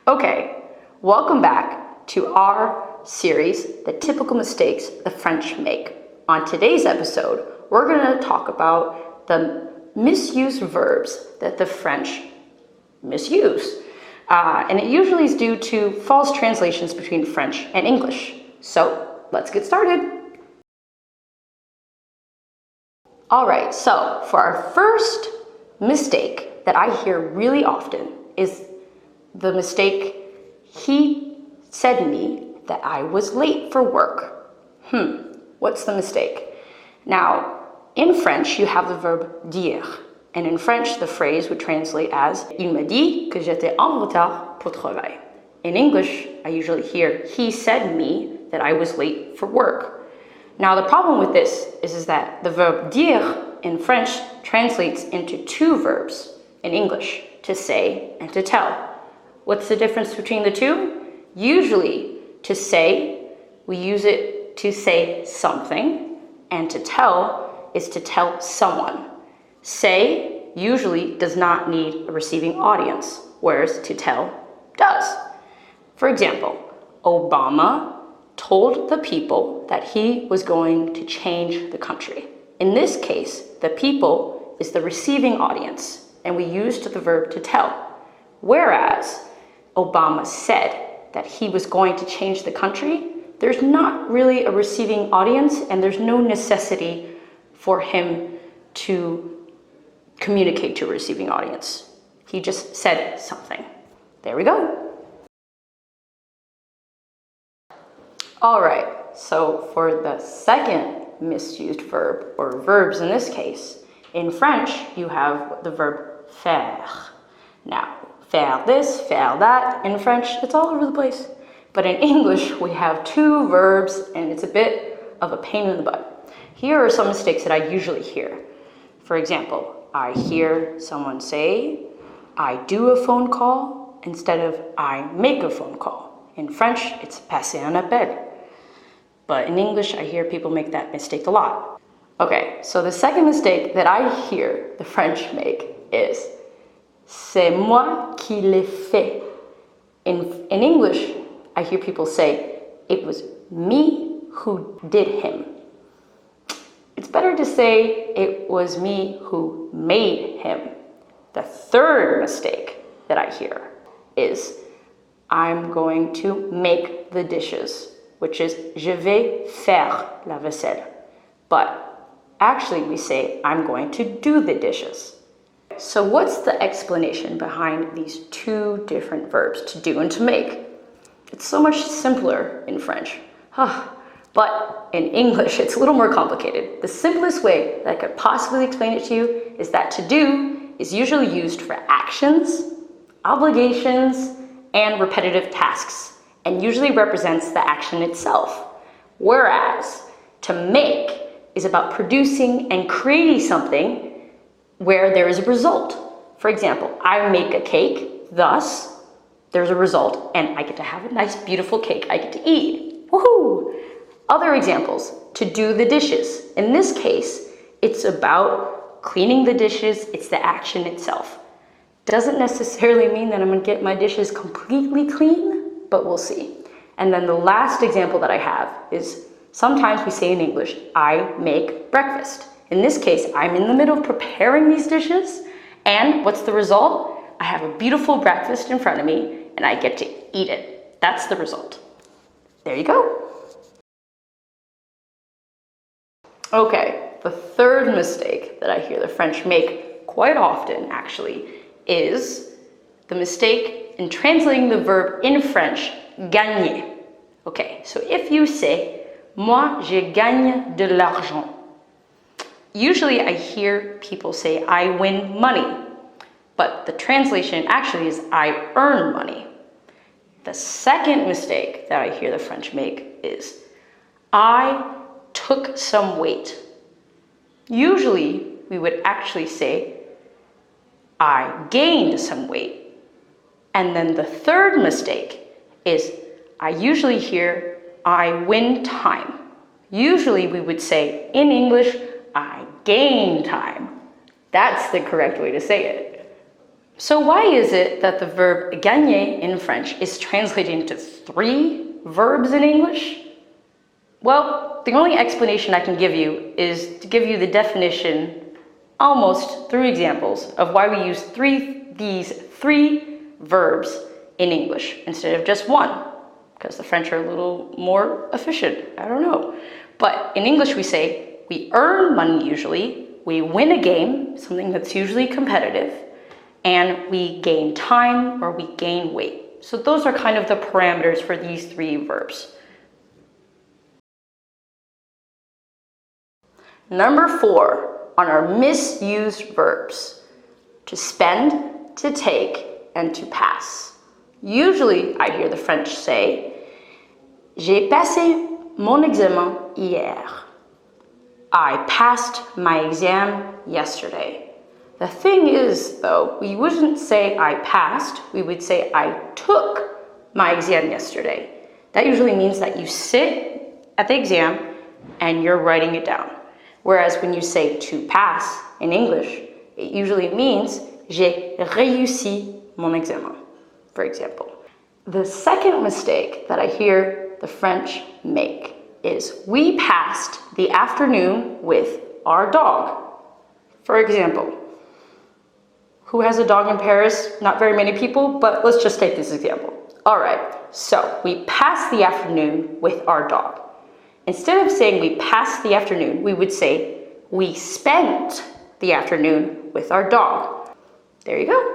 Okay, welcome back to our series, The Typical Mistakes the French Make. On today's episode, we're going to talk about the misused verbs that the French misuse. And it usually is due to false translations between French and English. So let's get started. All right, so for our first mistake that I hear really often is the mistake, he said me that I was late for work. What's the mistake? Now, in French, you have the verb dire. And in French, the phrase would translate as Il m'a dit que j'étais en retard pour travail. In English, I usually hear he said me that I was late for work. Now, the problem with this is that the verb dire in French translates into two verbs in English, to say and to tell. What's the difference between the two? Usually, to say, we use it to say something, and to tell is to tell someone. Say usually does not need a receiving audience, whereas to tell does. For example, Obama told the people that he was going to change the country. In this case, the people is the receiving audience, and we used the verb to tell. Whereas Obama said that he was going to change the country, there's not really a receiving audience, and there's no necessity for him to communicate to a receiving audience. He just said something. There we go. All right, so for the second misused verb, or verbs in this case, in French, you have the verb faire. Now, faire this, faire that. In French, it's all over the place. But in English, we have two verbs, and it's a bit of a pain in the butt. Here are some mistakes that I usually hear. For example, I hear someone say, I do a phone call, instead of I make a phone call. In French, it's passer un appel. But in English, I hear people make that mistake a lot. Okay, so the second mistake that I hear the French make is c'est moi qui l'ai fait. In English, I hear people say, it was me who did him. It's better to say, it was me who made him. The third mistake that I hear is, I'm going to make the dishes, which is je vais faire la vaisselle. But actually we say, I'm going to do the dishes. So what's the explanation behind these two different verbs, to do and to make? It's so much simpler in French. But in English, it's a little more complicated. The simplest way that I could possibly explain it to you is that to do is usually used for actions, obligations, and repetitive tasks, and usually represents the action itself. Whereas to make is about producing and creating something where there is a result. For example, I make a cake, thus there's a result, and I get to have a nice, beautiful cake I get to eat. Woohoo! Other examples, to do the dishes. In this case, it's about cleaning the dishes, it's the action itself. Doesn't necessarily mean that I'm gonna get my dishes completely clean, but we'll see. And then the last example that I have is, sometimes we say in English, I make breakfast. In this case, I'm in the middle of preparing these dishes, and what's the result? I have a beautiful breakfast in front of me, and I get to eat it. That's the result. There you go. Okay, the third mistake that I hear the French make quite often, actually, is the mistake in translating the verb in French, gagner. Okay, so if you say, moi je gagne de l'argent, usually I hear people say, I win money. But the translation actually is, I earn money. The second mistake that I hear the French make is, I took some weight. Usually, we would actually say, I gained some weight. And then the third mistake is, I usually hear, I win time. Usually, we would say, in English, I gain time. That's the correct way to say it. So why is it that the verb gagner in French is translated into 3 verbs in English? Well, the only explanation I can give you is to give you the definition almost through examples of why we use these three verbs in English instead of just one, because the French are a little more efficient. I don't know. But in English we say we earn money usually, we win a game, something that's usually competitive, and we gain time or we gain weight. So those are kind of the parameters for these 3 verbs. Number 4 on our misused verbs: to spend, to take, and to pass. Usually I hear the French say, j'ai passé mon examen hier. I passed my exam yesterday. The thing is, though, we wouldn't say I passed, we would say I took my exam yesterday. That usually means that you sit at the exam and you're writing it down. Whereas when you say to pass in English, it usually means j'ai réussi mon examen, for example. The second mistake that I hear the French make is we passed the afternoon with our dog. For example, who has a dog in Paris? Not very many people, but let's just take this example. All right, so we passed the afternoon with our dog. Instead of saying we passed the afternoon, we would say we spent the afternoon with our dog. There you go.